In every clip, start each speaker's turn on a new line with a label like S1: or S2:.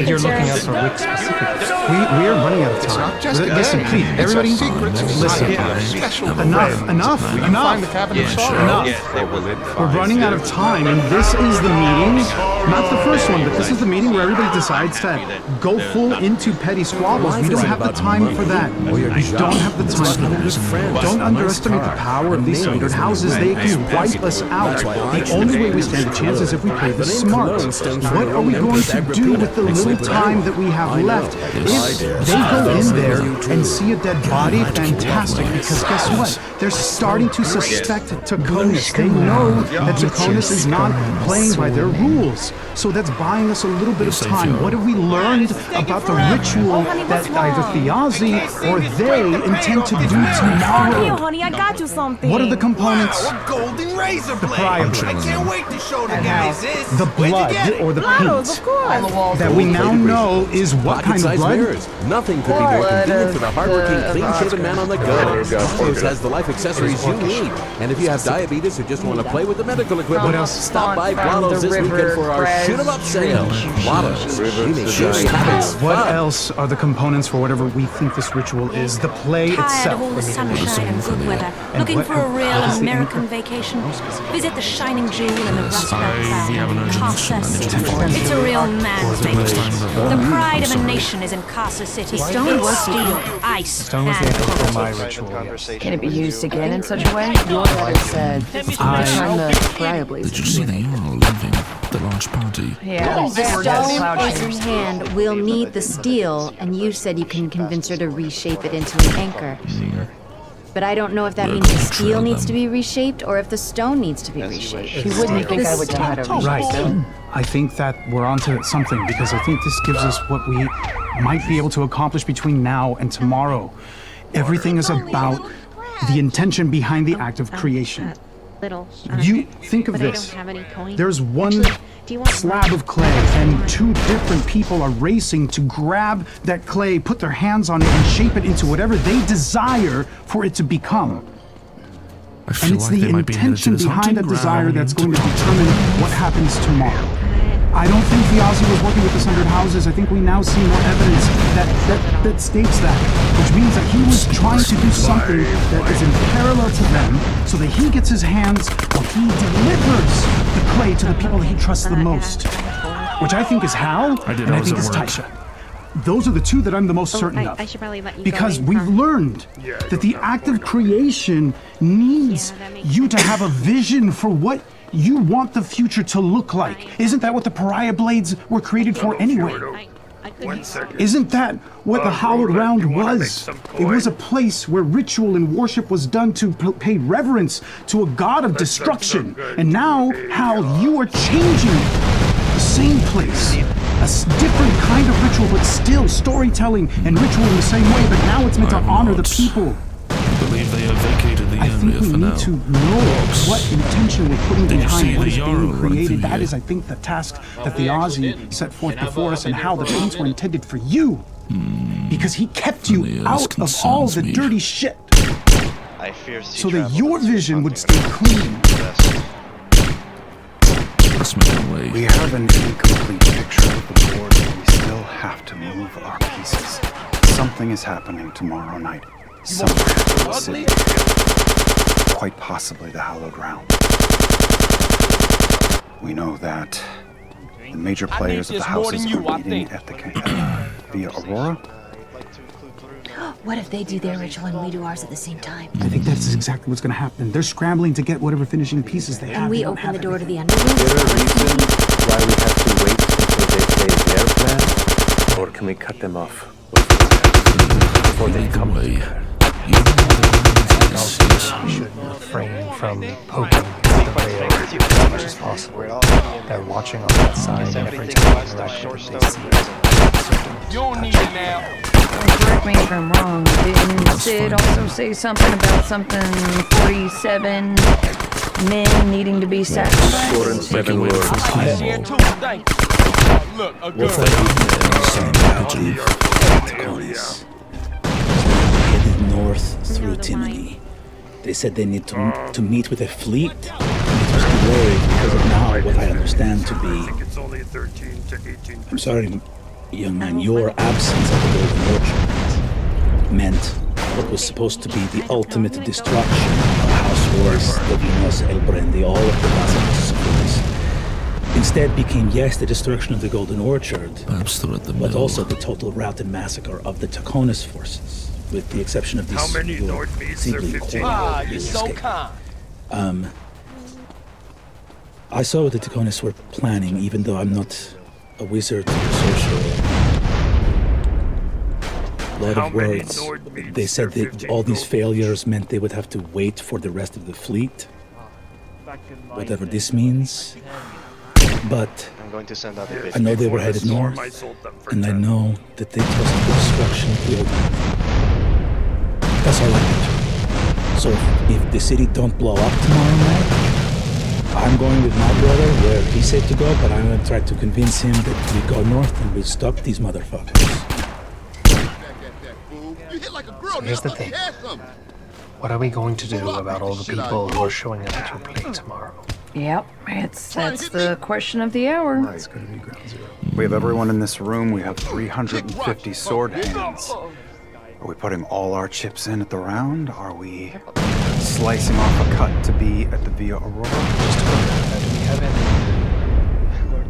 S1: You're looking up for which specific.
S2: We are running out of time. Listen, please, everybody, listen. Enough. We're running out of time, and this is the meeting, not the first one, but this is the meeting where everybody decides to go full into petty squabbles. We don't have the time for that. We don't have the time for that. Don't underestimate the power of these sundered houses. They can wipe us out. The only way we stand a chance is if we play this smart. What are we going to do with the little time that we have left? If they go in there and see a dead body, fantastic, because guess what? They're starting to suspect Taconis. They know that Taconis is not playing by their rules. So that's buying us a little bit of time. What have we learned about the ritual that either Thiazi or they intend to do tomorrow?
S3: Here, honey, I got you something.
S2: What are the components?
S4: Wow, a golden razor blade.
S2: The pry blade.
S4: I can't wait to show the guys this.
S2: The blood or the paint
S3: Of course.
S2: that we now know is what kind of blood?
S5: Nothing could be more convenient for the hardworking, clean-shaven man on the go. This has the life accessories you need. And if you have diabetes or just want to play with the medical equipment,
S2: What else?
S5: stop by Blotto's this weekend for our shoot 'em up sale. Blotto's,
S2: What else are the components for whatever we think this ritual is? The play
S6: Tired
S2: itself.
S6: of all the sunshine and good weather. Looking for a real American vacation? Visit the Shining Jewel in the Rust Belt Valley, Casa City. It's a real man's vacation. The pride of a nation is in Casa City. Stone, steel, ice,
S1: Stone was the
S6: and
S1: echo for my ritual.
S7: Can it be used again in such a way? Your letter said, turn the pry blades.
S8: Did you see they are leaving the large party?
S7: Yeah,
S6: the stone is in hand. We'll need the steel, and you said you can convince her to reshape it into an anchor. But I don't know if that means the steel needs to be reshaped or if the stone needs to be reshaped.
S7: You wouldn't think I would know how to reshape
S2: Right.
S7: stone.
S2: I think that we're onto something because I think this gives us what we might be able to accomplish between now and tomorrow. Everything is about the intention behind the act of creation. You think of this. There's one slab of clay and two different people are racing to grab that clay, put their hands on it and shape it into whatever they desire for it to become. And it's the intention behind that desire that's going to determine what happens tomorrow. I don't think Thiazi was working with the sundered houses. I think we now see more evidence that states that, which means that he was trying to do something that is in parallel to them so that he gets his hands or he delivers the clay to the people that he trusts the most, which I think is Hal and I think is Taisha. Those are the two that I'm the most certain of. Because we've learned that the act of creation needs you to have a vision for what you want the future to look like. Isn't that what the pariah blades were created for anyway? Isn't that what the hallowed round was? It was a place where ritual and worship was done to pay reverence to a god of destruction. And now, Hal, you are changing the same place. Different kind of ritual, but still storytelling and ritual in the same way, but now it's meant to honor the people.
S8: I believe they have vacated the
S2: I
S8: area
S2: think we
S8: for now.
S2: need to know what intention we're putting
S8: Did you see
S2: behind what
S8: the
S2: is
S8: Yarrow
S2: being
S8: running
S2: created.
S8: through
S2: That
S8: here?
S2: is, I think, the task that the Ozzy set forth before us and how the paints were intended for you. Because he kept you
S8: Only
S2: out of
S8: concerns
S2: all the
S8: me.
S2: dirty shit.
S9: I fear sea
S2: So that
S9: travel
S2: your
S9: is
S2: vision would
S9: something
S2: stay clean.
S8: Let's make our way.
S10: We have an incomplete picture of the board, but we still have to move our pieces. Something is happening tomorrow night. Somewhere in the city. Quite possibly the hallowed round. We know that the major players of the houses are meeting at the via Aurora.
S6: What if they do their ritual and we do ours at the same time?
S2: I think that's exactly what's going to happen. They're scrambling to get whatever finishing pieces they have.
S6: And we
S2: They don't
S6: open
S2: have
S6: the door to
S2: anything.
S6: the underworld?
S11: Is there a reason why we have to wait until they play their plan? Or can we cut them off before they come together?
S1: You should refrain from poking the veil as much as possible. They're watching on that side every time they see it.
S4: You don't need it now.
S7: Correct me if I'm wrong. Didn't Sid also say something about something 47 men needing to be sacrificed?
S11: 4 and 7 words.
S4: Look, a
S8: What
S4: girl.
S12: Headed north through Timony. They said they need to meet with a fleet. It was delayed because of now what I understand to be. I'm sorry, young man, your absence at the Golden Orchard meant what was supposed to be the ultimate destruction of House Wars, the Venus, El Brendi, all of the Basilisk instead became, yes, the destruction of the Golden Orchard, but also the total rout and massacre of the Taconis forces, with the exception of these seedling corps.
S4: You're so kind.
S12: I saw what the Taconis were planning, even though I'm not a wizard or a sorcerer. A lot of words. They said that all these failures meant they would have to wait for the rest of the fleet, whatever this means. But
S9: I'm going to send out a
S12: I know they were headed north, and I know that they trusted the destruction of the old. That's all I know. So if the city don't blow up tomorrow night, I'm going with my brother where he said to go, but I'm going to try to convince him that we go north and we stop these motherfuckers.
S1: So here's the thing. What are we going to do about all the people who are showing up at your plate tomorrow?
S7: Yep, that's the question of the hour.
S10: It's going to be ground zero. We have everyone in this room. We have 350 sword hands. Are we putting all our chips in at the round? Are we slicing off a cut to be at the Via Aurora?
S1: Just a minute.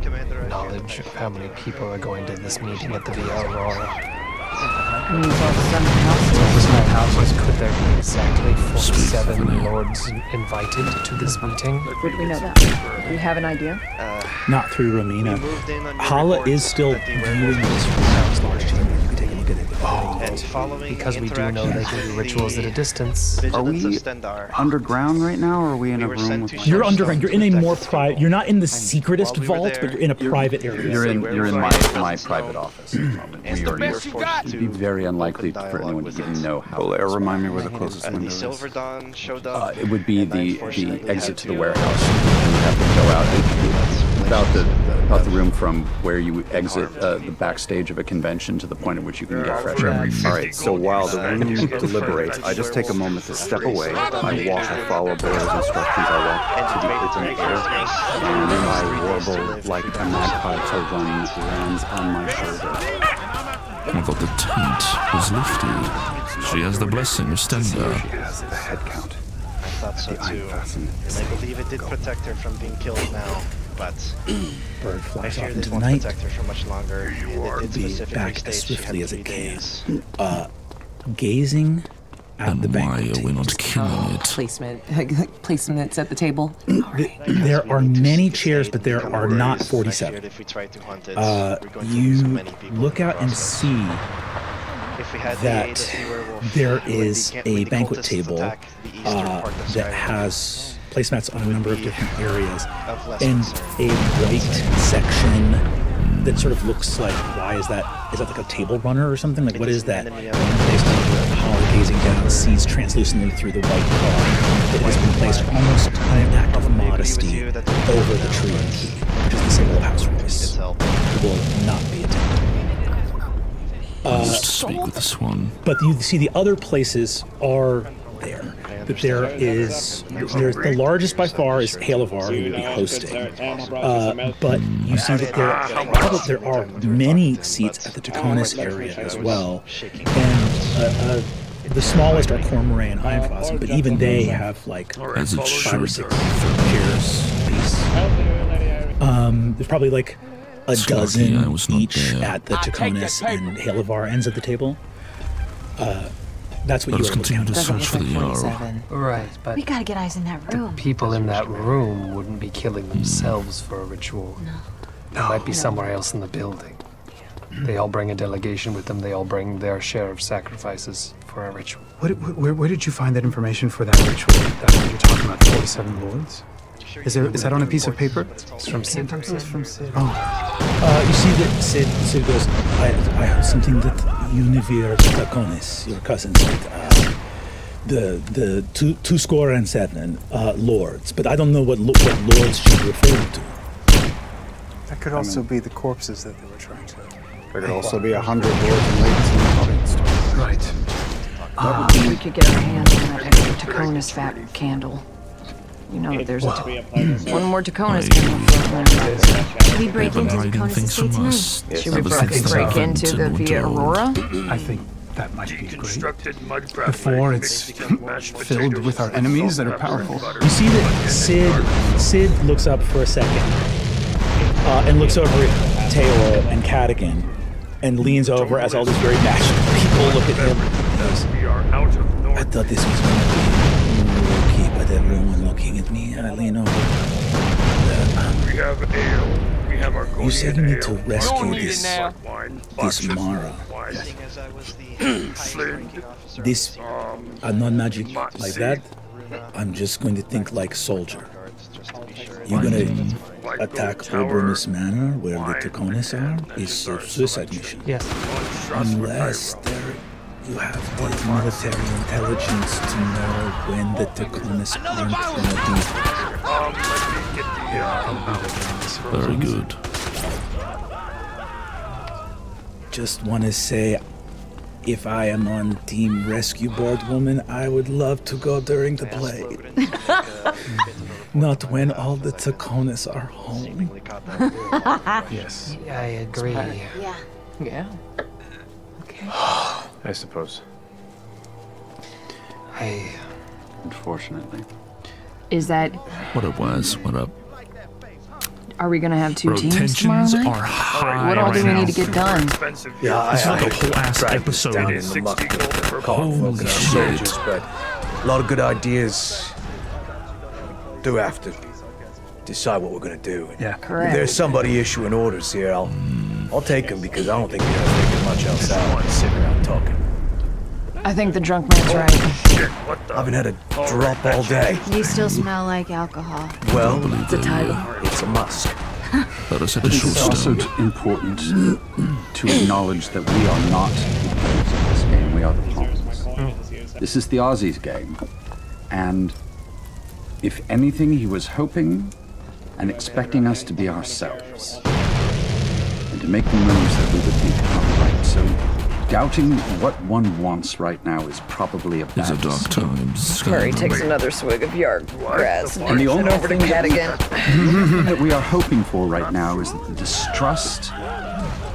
S1: Do we have any knowledge of how many people are going to this meeting at the Via Aurora?
S7: Means all some houses.
S1: Could there be exactly 47 lords invited to this meeting?
S7: Would we know that? Do we have an idea?
S12: Not through Romina. Hala is still viewing this from a large chamber. You can take a look at it.
S1: Because we do know they can do rituals at a distance.
S10: Are we underground right now, or are we in a room with...
S12: You're underground. You're in a more private... You're not in the secretest vault, but you're in a private area.
S13: You're in my private office at the moment. It'd be very unlikely for anyone to even know how...
S10: Remind me where the closest window is.
S9: Silver Dawn showed up.
S13: It would be the exit to the warehouse. You have to go out. About the room from where you exit the backstage of a convention to the point at which you can get fresh air.
S10: All right, so while the room deliberates, I just take a moment to step away. I walk, I follow Bear's instructions. I walk to the open air, and I warble like a magpie till one lands on my shoulder.
S8: I thought the taint was lifted. She has the blessing of Stenda.
S10: She has the head count.
S9: I thought so too. And I believe it did protect her from being killed now. But
S12: Bird
S9: I
S12: flies
S9: fear
S12: off
S9: this
S12: into the
S9: won't
S12: night.
S9: protect her for much longer. It
S12: Be
S9: specifically
S12: back
S9: states
S12: as
S9: she
S12: swiftly
S9: had
S12: as it
S9: 3
S12: can.
S9: days.
S12: Gazing at
S8: And
S12: the
S8: why
S12: banquet
S8: are we not
S12: tables.
S8: killing it?
S3: Placements at the table.
S12: There are many chairs, but there are not
S9: I
S12: 47.
S9: feared if we tried to hunt it, we're going to lose
S12: You
S9: so many people
S12: look out and
S9: across
S12: see
S9: If we had
S12: that
S9: the sea werewolf,
S12: there
S9: when
S12: is
S9: the
S12: a banquet
S9: cultists
S12: table
S9: attack the eastern part of
S12: that
S9: Skyrim,
S12: has placemats on a number of different areas,
S9: of less
S12: and
S9: concern.
S12: a white section that sort of looks like, why is that? Is that like a table runner or something? Like, what is that? Holly gazing down, sees translucently through the white car that has been placed almost on an act of modesty over the tree and key, which is the symbol of House Royce. It will not be attended.
S8: I must speak with the swan.
S12: But you see the other places are there. That there's the largest by far is Halavar, who will be hosting. But you see that there are many seats at the Taconis area as well. And the smallest are Cormorant and Ironfrost, but even they have like 5 or 6 chairs apiece. There's probably like a dozen each at the Taconis, and Halavar ends at the table. That's what
S8: Let
S12: you
S8: us
S12: are looking
S8: continue
S12: at.
S8: to search for the Yarrow.
S1: Right, but
S6: We gotta get eyes in that room.
S1: people in that room wouldn't be killing themselves for a ritual. They might be somewhere else in the building. They all bring a delegation with them. They all bring their share of sacrifices for a ritual.
S2: Where did you find that information for that ritual? That's what you're talking about, 47 lords? Is that on a piece of paper?
S1: It's from Sid.
S12: You see that Sid goes, I heard something that Univir Taconis, your cousin, said. The 267 lords, but I don't know what lords she's referring to.
S10: That could also be the corpses that they were trying to... There could also be 100 lords and ladies in the audience.
S2: Right.
S7: We could get our hands on that extra Taconis fat candle. You know that there's one more Taconis coming.
S6: Should we break into the Taconis estate tonight?
S7: Should we break into the Via Aurora?
S2: I think that might be great. Before it's filled with our enemies that are powerful.
S12: You see that Sid looks up for a second and looks over at Taylor and Cadigan and leans over as all these very national people look at him. And goes, I thought this was going to be low-key, but everyone looking at me. I lean over. You said you need to rescue this Mara. This, I'm not magic like that. I'm just going to think like soldier. You're going to attack Obermus Manor, where the Taconis are, is a suicide mission.
S1: Yes.
S12: Unless you have the military intelligence to know when the Taconis aren't going to be.
S8: Very good.
S12: Just want to say, if I am on Team Rescue Board Woman, I would love to go during the play. Not when all the Taconis are home.
S2: Yes.
S1: I agree.
S3: Yeah.
S7: Yeah.
S11: I suppose.
S13: Unfortunately.
S7: Is that...
S8: What up, Wes? What up?
S7: Are we gonna have two
S8: Bro,
S7: teams tomorrow
S8: tensions
S7: night?
S8: are high
S7: What all do we
S8: right
S7: need to get done?
S11: Yeah,
S8: It's like a whole ass episode.
S11: down in the muck with
S8: Holy
S11: our
S8: shit.
S11: soldiers, but a lot of good ideas. Do have to decide what we're gonna do.
S2: Yeah.
S7: Correct.
S11: If there's somebody issuing orders here, I'll take them because I don't think we're gonna figure much else out sitting around talking.
S7: I think the drunk man's right.
S11: I haven't had a drop all day.
S6: You still smell like alcohol.
S11: Well,
S7: The title.
S11: it's a musk.
S8: Let us hit
S13: I
S8: the
S13: think
S8: short
S13: it's also
S8: stone.
S13: important to acknowledge that we are not the players of this game, we are the pawns. This is the Aussies' game, and if anything, he was hoping and expecting us to be ourselves, and to make the moves that we would become right. So doubting what one wants right now is probably a bad
S8: These are dark
S13: decision.
S8: times.
S7: Murray takes another swig of yard grass and
S13: And the
S7: turns it
S13: only
S7: over to
S13: thing
S7: Cadigan.
S13: that we are hoping for right now is that the distrust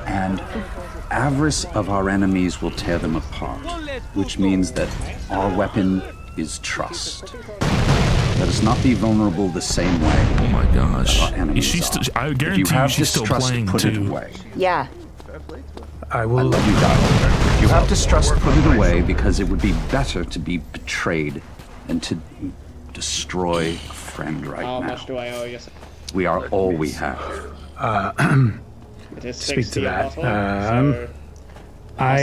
S13: and avarice of our enemies will tear them apart, which means that our weapon is trust. Let us not be vulnerable the same way.
S8: Oh my gosh.
S13: Our enemies
S8: She's
S13: are.
S8: I
S13: If
S8: guarantee
S13: you have
S8: she's still
S13: distrust,
S8: playing
S13: put it
S8: too.
S13: away.
S7: Yeah.
S2: I will.
S13: Love you, darling. If you have distrust, put it away, because it would be better to be betrayed than to destroy a friend right now.
S14: How much do I owe you?
S13: We are all we have.
S14: It is
S2: Speak
S14: 60
S2: to that.
S14: so
S2: I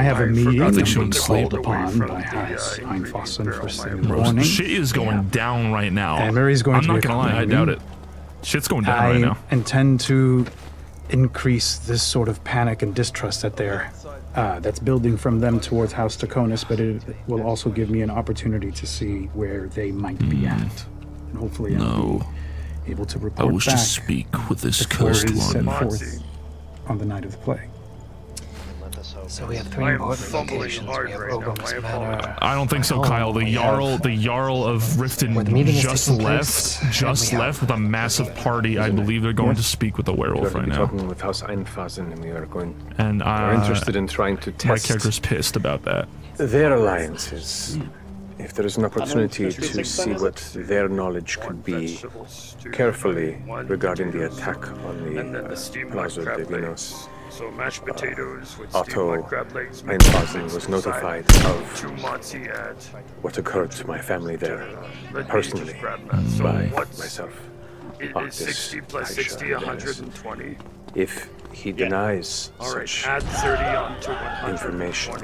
S2: have a meeting.
S8: I
S2: I'm
S8: think she
S2: being
S8: went
S2: called
S8: cold
S2: upon by Hans Einfossen first thing in the
S8: Bro,
S2: morning.
S8: shit is going down right now.
S2: And Mary's going
S8: I'm
S2: to
S8: not
S2: be
S8: gonna lie, I
S2: accompanying
S8: doubt
S2: me.
S8: it. Shit's going down right now.
S2: I intend to increase this sort of panic and distrust that's building from them towards House Taconis, but it will also give me an opportunity to see where they might be at, and hopefully I'll be able to
S8: I
S2: report
S8: wish
S2: back
S8: to speak with this
S2: before
S8: cursed
S2: it is set
S8: one.
S2: forth on the night of the play.
S1: So we have three important locations. We have Obermus Manor.
S8: I don't think so, Kyle. The Jarl of Riften
S1: the meeting is
S8: just
S1: taking
S8: left.
S1: place,
S8: Just
S1: and we
S8: left with a massive party. I believe they're going to speak with the werewolf right now.
S11: Talking with House Einfasen, and we are going.
S8: And
S11: we're interested in trying to
S8: my
S11: test
S8: character's pissed about that.
S11: their alliances. If there is an opportunity to see what their knowledge could be carefully regarding the attack on the Plaza de Vinos.
S15: So mashed potatoes with
S11: Otto
S15: steamed crab legs,
S11: Einfasen was notified of
S15: two mozzie ads,
S11: what occurred to my family there,
S15: red
S11: personally,
S15: beans, crab nuts. So
S11: by
S15: what's
S11: myself.
S15: It is
S11: Octis,
S15: 60 plus
S11: Aisha,
S15: 60,
S11: and Dennis.
S15: 120.
S11: If he denies
S15: All right,
S11: such
S15: add 30 on to 120.
S11: information,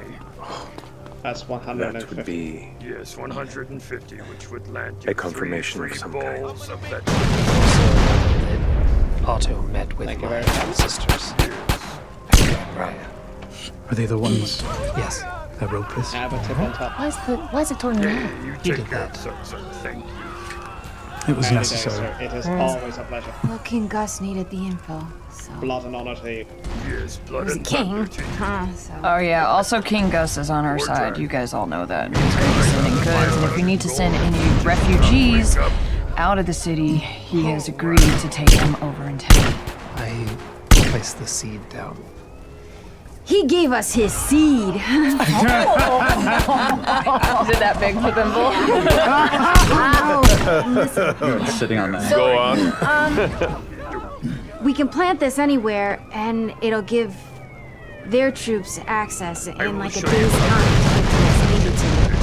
S14: That's
S11: that
S14: 150.
S11: would be
S15: Yes, 150, which would land
S11: a
S15: you
S11: confirmation
S15: three
S11: of some
S15: bowls
S11: kind.
S15: of vegetables.
S1: Otto met with
S14: Thank you
S1: my
S14: very much.
S1: sisters. Right.
S2: Are they the ones
S1: Yes.
S2: that wrote this?
S14: Have a tip on top.
S6: Why is it torn down?
S15: You
S1: You
S15: take
S1: did
S15: care
S1: that.
S15: of so thank you.
S2: It was necessary.
S14: It is always a pleasure.
S16: Well, King Gus needed the info, so...
S14: Blood and honor to you.
S15: Yes, blood
S16: He was a
S15: and
S16: king,
S15: thunder.
S16: so...
S7: Oh yeah, also King Gus is on our side. You guys all know that. He's gonna be sending goods, and if we need to send any refugees out of the city, he has agreed to take them over in town.
S1: I placed the seed down.
S16: He gave us his seed.
S7: Is it that big for Thimble?
S16: Wow.
S13: Sitting on that.
S16: Go on. We can plant this anywhere, and it'll give their troops access in like a day's time if we needed to.